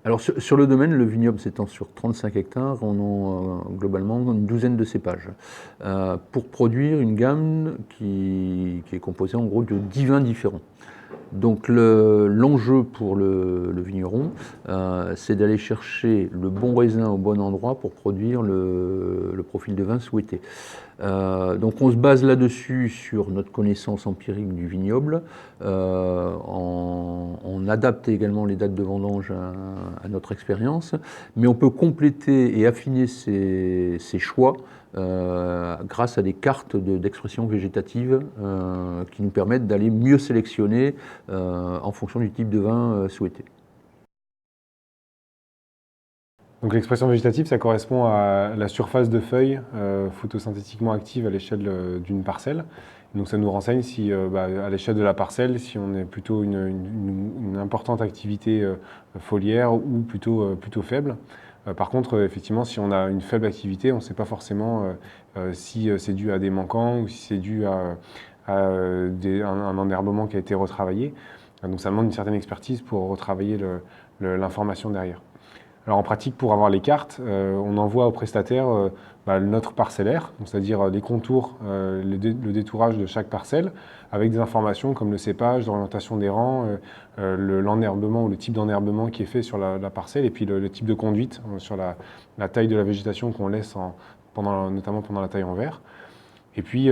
Alors sur le domaine, le vignoble s'étend sur 35 hectares, on a globalement une douzaine de cépages, pour produire une gamme qui est composée en gros de 10 vins différents. Donc l'enjeu pour le vigneron, c'est d'aller chercher le bon raisin au bon endroit pour produire le profil de vin souhaité. Donc on se base là-dessus sur notre connaissance empirique du vignoble. On adapte également les dates de vendange à notre expérience, mais on peut compléter et affiner ces choix grâce à des cartes d'expression végétative qui nous permettent d'aller mieux sélectionner en fonction du type de vin souhaité. Donc l'expression végétative, ça correspond à la surface de feuilles photosynthétiquement active à l'échelle d'une parcelle. Donc ça nous renseigne si, à l'échelle de la parcelle, si on est plutôt une importante activité foliaire ou plutôt faible. Par contre, effectivement, si on a une faible activité, on ne sait pas forcément si c'est dû à des manquants ou si c'est dû à un enherbement qui a été retravaillé. Donc ça demande une certaine expertise pour retravailler l'information derrière. Alors en pratique, pour avoir les cartes, on envoie au prestataire notre parcellaire, c'est-à-dire les contours, le détourage de chaque parcelle, avec des informations comme le cépage, l'orientation des rangs, l'enherbement ou le type d'enherbement qui est fait sur la parcelle, et puis le type de conduite sur la taille de la végétation qu'on laisse notamment pendant la taille en verre. Et puis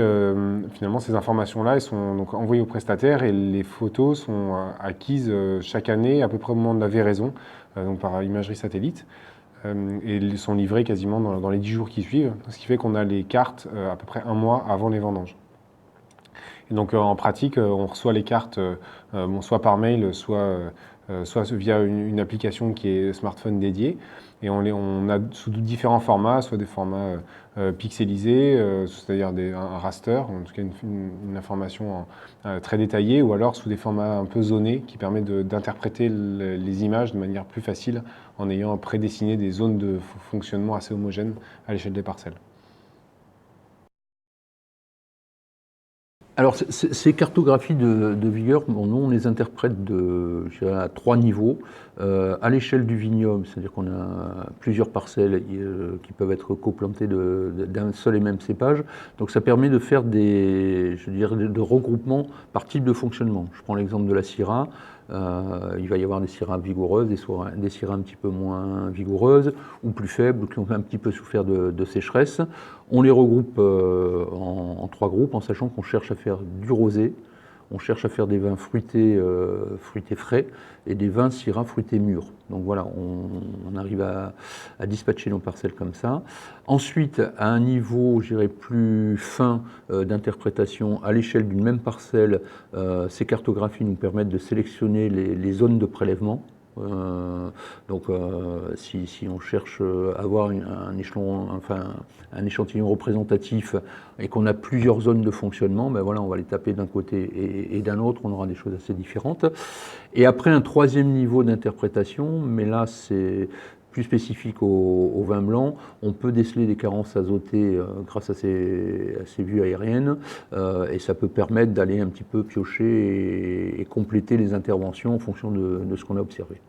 finalement, ces informations-là, elles sont donc envoyées au prestataire et les photos sont acquises chaque année, à peu près au moment de la véraison, donc par imagerie satellite, et elles sont livrées quasiment dans les 10 jours qui suivent, ce qui fait qu'on a les cartes à peu près un mois avant les vendanges. Et donc en pratique, on reçoit les cartes soit par mail, soit via une application qui est smartphone dédiée. Et on a sous différents formats, soit des formats pixelisés, c'est-à-dire un raster, en tout cas une information très détaillée, ou alors sous des formats un peu zonés qui permettent d'interpréter les images de manière plus facile en ayant prédessiné des zones de fonctionnement assez homogènes à l'échelle des parcelles. Alors, ces cartographies de vigueur, bon, nous, on les interprète à 3 niveaux. À l'échelle du vignoble, c'est-à-dire qu'on a plusieurs parcelles qui peuvent être coplantées d'un seul et même cépage. Donc, ça permet de faire de regroupements par type de fonctionnement. Je prends l'exemple de la Syrah. Il va y avoir des Syrahs vigoureuses, des Syrahs un petit peu moins vigoureuses, ou plus faibles, ou qui ont un petit peu souffert de sécheresse. On les regroupe en 3 groupes, en sachant qu'on cherche à faire du rosé, on cherche à faire des vins fruités frais, et des vins Syrah fruités mûrs. Donc voilà, on arrive à dispatcher nos parcelles comme ça. Ensuite, à un niveau, je dirais, plus fin d'interprétation, à l'échelle d'une même parcelle, ces cartographies nous permettent de sélectionner les zones de prélèvement. Si on cherche à avoir un échantillon représentatif et qu'on a plusieurs zones de fonctionnement, ben voilà, on va les taper d'un côté et d'un autre, on aura des choses assez différentes. Et après, un troisième niveau d'interprétation, mais là c'est plus spécifique au vin blanc, on peut déceler des carences azotées grâce à ces vues aériennes, et ça peut permettre d'aller un petit peu piocher et compléter les interventions en fonction de ce qu'on a observé.